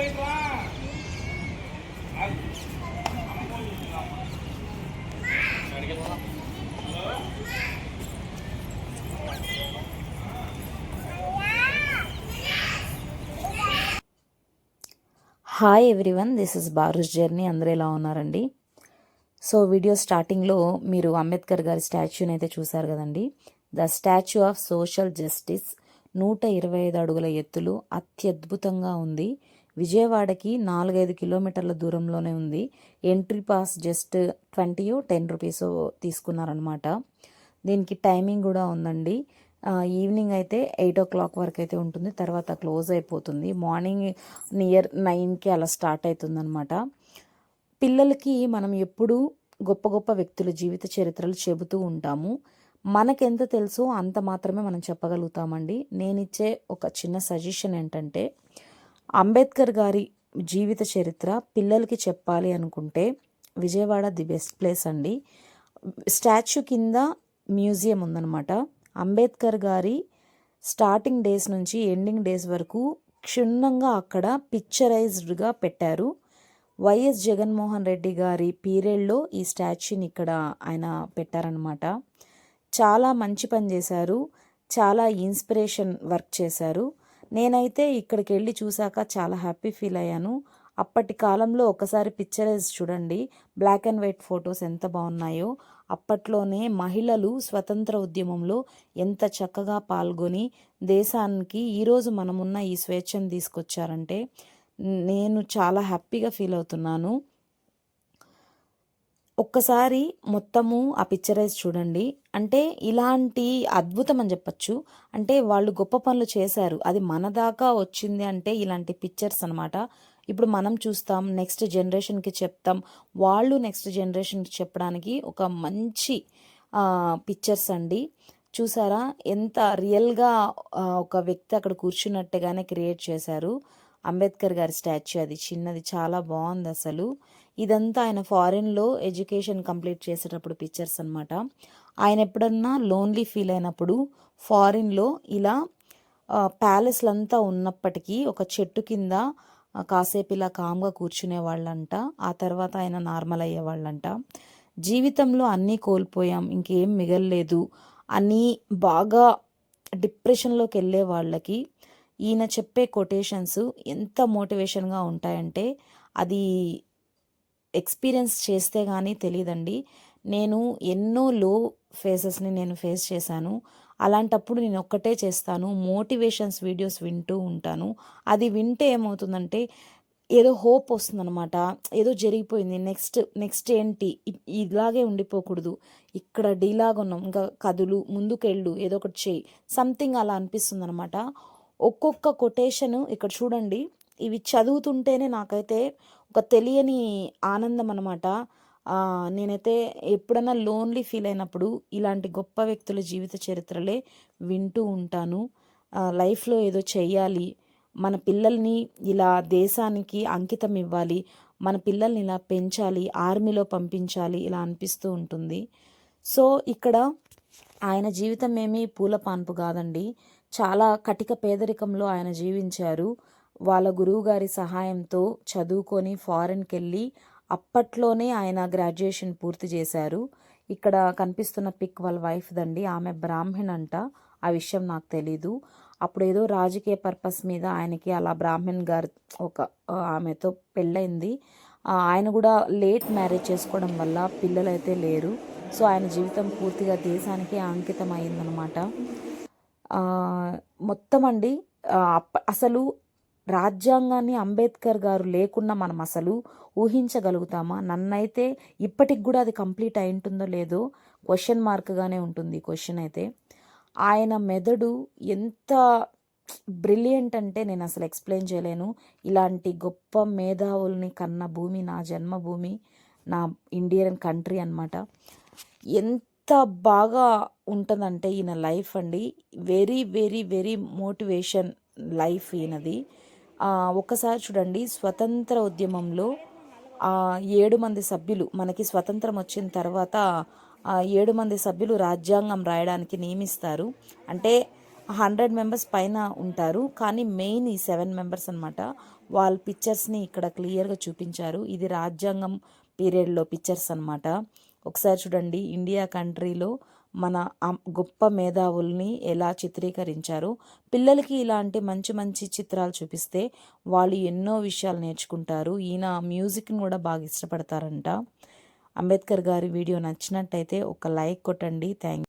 Hi everyone, this is బారుష్ journey. అందరూ ఎలా ఉన్నారండి? సో వీడియో స్టార్టింగ్లో మీరు అంబేద్కర్ గారి స్టాచ్యూని అయితే చూశారు కదండి. The statue of social justice 125 అడుగుల ఎత్తులు అత్యద్భుతంగా ఉంది. విజయవాడకి 4-5 కిలోమీటర్ల దూరంలోనే ఉంది. ఎంట్రీ పాస్ జస్ట్ 10 రూపీస్ తీసుకున్నారనమాట. దీనికి టైమింగ్ కూడా ఉందండి. ఈవినింగ్ అయితే 8 o'clock వరకు అయితే ఉంటుంది, తర్వాత క్లోజ్ అయిపోతుంది. మార్నింగ్ నియర్ 9కి అలా స్టార్ట్ అవుతుందన్నమాట. పిల్లలకి మనం ఎప్పుడూ గొప్ప గొప్ప వ్యక్తుల జీవిత చరిత్రలు చెబుతూ ఉంటాము. మనకెంత తెలుసో అంత మాత్రమే మనం చెప్పగలుగుతామండి. నేనిచ్చే ఒక చిన్న సజెషన్ ఏంటంటే, అంబేద్కర్ గారి జీవిత చరిత్ర పిల్లలకి చెప్పాలి అనుకుంటే విజయవాడ ది బెస్ట్ ప్లేస్ అండి. స్టాచ్యూ కింద మ్యూజియం ఉందన్నమాట. అంబేద్కర్ గారి స్టార్టింగ్ డేస్ నుంచి ఎండింగ్ డేస్ వరకు క్షుణ్ణంగా అక్కడ పిక్చరైజ్డ్గా పెట్టారు. వైఎస్ జగన్మోహన్ రెడ్డి గారి పీరియడ్లో ఈ స్టాచ్యూని ఇక్కడ ఆయన పెట్టారనమాట. చాలా మంచి పని చేశారు, చాలా ఇన్స్పిరేషన్ వర్క్ చేశారు. నేనైతే ఇక్కడికి వెళ్ళి చూశాక చాలా హ్యాపీ ఫీల్ అయ్యాను. అప్పటి కాలంలో ఒకసారి పిక్చరైజ్ చూడండి, బ్లాక్ అండ్ వైట్ ఫొటోస్ ఎంత బాగున్నాయో. అప్పట్లోనే మహిళలు స్వతంత్ర ఉద్యమంలో ఎంత చక్కగా పాల్గొని దేశానికి ఈరోజు మనమున్న ఈ స్వేచ్ఛను తీసుకొచ్చారంటే నేను చాలా హ్యాపీగా ఫీల్ అవుతున్నాను. ఒక్కసారి మొత్తము ఆ పిక్చరైజ్ చూడండి. అంటే ఇలాంటి అద్భుతం అని చెప్పచ్చు. అంటే వాళ్ళు గొప్ప పనులు చేశారు, అది మన దాకా వచ్చింది అంటే ఇలాంటి పిక్చర్స్ అనమాట. ఇప్పుడు మనం చూస్తాం, నెక్స్ట్ జనరేషన్కి చెప్తాం, వాళ్ళు నెక్స్ట్ జనరేషన్కి చెప్పడానికి ఒక మంచి పిక్చర్స్ అండి. చూసారా ఎంత రియల్గా ఒక వ్యక్తి అక్కడ కూర్చున్నట్టుగానే క్రియేట్ చేశారు. అంబేద్కర్ గారి స్టాచ్యూ అది చిన్నది, చాలా బాగుంది అసలు. ఇదంతా ఆయన ఫారెన్లో ఎడ్యుకేషన్ కంప్లీట్ చేసేటప్పుడు పిక్చర్స్ అనమాట. ఆయన ఎప్పుడన్నా లోన్లీ ఫీల్ అయినప్పుడు ఫారిన్లో ఇలా ప్యాలెస్లంతా ఉన్నప్పటికీ ఒక చెట్టు కింద కాసేపు ఇలా కామ్గా కూర్చునే వాళ్ళంట. ఆ తర్వాత ఆయన నార్మల్ అయ్యేవాళ్ళంట. జీవితంలో అన్నీ కోల్పోయాం, ఇంకేం మిగల్లేదు అని బాగా డిప్రెషన్లోకి వెళ్ళే వాళ్ళకి ఈయన చెప్పే కొటేషన్స్ ఎంత మోటివేషన్గా ఉంటాయంటే అది ఎక్స్పీరియన్స్ చేస్తే కానీ తెలియదండి. నేను ఎన్నో లో ఫేసెస్ని నేను ఫేస్ చేశాను. అలాంటప్పుడు నేను ఒక్కటే చేస్తాను, మోటివేషన్స్ వీడియోస్ వింటూ ఉంటాను. అది వింటే ఏమవుతుందంటే ఏదో హోప్ వస్తుందన్నమాట. ఏదో జరిగిపోయింది, నెక్స్ట్ ఏంటి, ఇలాగే ఉండిపోకూడదు, ఇక్కడ డీలాగా ఉన్నాం, ఇంకా కదులు, ముందుకెళ్ళు, ఏదో ఒకటి చేయి, సంథింగ్ అలా అనిపిస్తుంది అనమాట. ఒక్కొక్క కొటేషను ఇక్కడ చూడండి, ఇవి చదువుతుంటేనే నాకైతే ఒక తెలియని ఆనందం అనమాట. నేనైతే ఎప్పుడన్నా లోన్లీ ఫీల్ అయినప్పుడు ఇలాంటి గొప్ప వ్యక్తుల జీవిత చరిత్రలే వింటూ ఉంటాను. లైఫ్లో ఏదో చెయ్యాలి, మన పిల్లల్ని ఇలా దేశానికి అంకితం ఇవ్వాలి, మన పిల్లల్ని ఇలా పెంచాలి, ఆర్మీలో పంపించాలి, ఇలా అనిపిస్తూ ఉంటుంది. సో ఇక్కడ ఆయన జీవితం ఏమీ పూల పాన్పు కాదండి. చాలా కటిక పేదరికంలో ఆయన జీవించారు. వాళ్ళ గురువు గారి సహాయంతో చదువుకొని ఫారెన్కి వెళ్ళి అప్పట్లోనే ఆయన గ్రాడ్యుయేషన్ పూర్తి చేశారు. ఇక్కడ కనిపిస్తున్న పిక్ వాళ్ళ వైఫ్ దండి, ఆమె బ్రాహ్మణ్ అంట. ఆ విషయం నాకు తెలీదు. అప్పుడు ఏదో రాజకీయ పర్పస్ మీద ఆయనకి అలా బ్రాహ్మణ్ గారు ఒక ఆమెతో పెళ్ళైంది. ఆయన కూడా లేట్ మ్యారేజ్ చేసుకోవడం వల్ల పిల్లలైతే లేరు. సో ఆయన జీవితం పూర్తిగా దేశానికి అంకితం అయిందనమాట. మొత్తం అండి అసలు రాజ్యాంగాన్ని అంబేద్కర్ గారు లేకుండా మనం అసలు ఊహించగలుగుతామా? నన్నైతే ఇప్పటికి కూడా అది కంప్లీట్ అయి ఉంటుందో లేదో క్వశ్చన్ మార్క్గానే ఉంటుంది క్వశ్చన్ అయితే. ఆయన మెదడు ఎంత బ్రిలియంట్ అంటే నేను అసలు ఎక్స్ప్లెయిన్ చేయలేను. ఇలాంటి గొప్ప మేధావుల్ని కన్న భూమి నా జన్మభూమి, నా ఇండియన్ కంట్రీ అనమాట. ఎంత బాగా ఉంటుందంటే ఈయన లైఫ్ అండి, very very very motivation life ఈయనది. ఒక్కసారి చూడండి, స్వతంత్ర ఉద్యమంలో 7 మంది సభ్యులు, మనకి స్వతంత్రం వచ్చిన తర్వాత 7 మంది సభ్యులు రాజ్యాంగం రాయడానికి నియమిస్తారు. అంటే 100 మెంబర్స్ పైన ఉంటారు. కానీ మెయిన్ ఈ 7 మెంబర్స్ అనమాట. వాళ్ళ పిక్చర్స్‌ని ఇక్కడ క్లియర్‌గా చూపించారు. ఇది రాజ్యాంగం పీరియడ్‌లో పిక్చర్స్ అనమాట. ఒకసారి చూడండి ఇండియా కంట్రీలో మన గొప్ప మేధావుల్ని ఎలా చిత్రీకరించారు. పిల్లలకి ఇలాంటి మంచి మంచి చిత్రాలు చూపిస్తే వాళ్ళు ఎన్నో విషయాలు నేర్చుకుంటారు. ఈయన మ్యూజిక్‌ని కూడా బాగా ఇష్టపడతారంట. అంబేద్కర్ గారి వీడియో నచ్చినట్టయితే ఒక లైక్ కొట్టండి. థ్యాంక్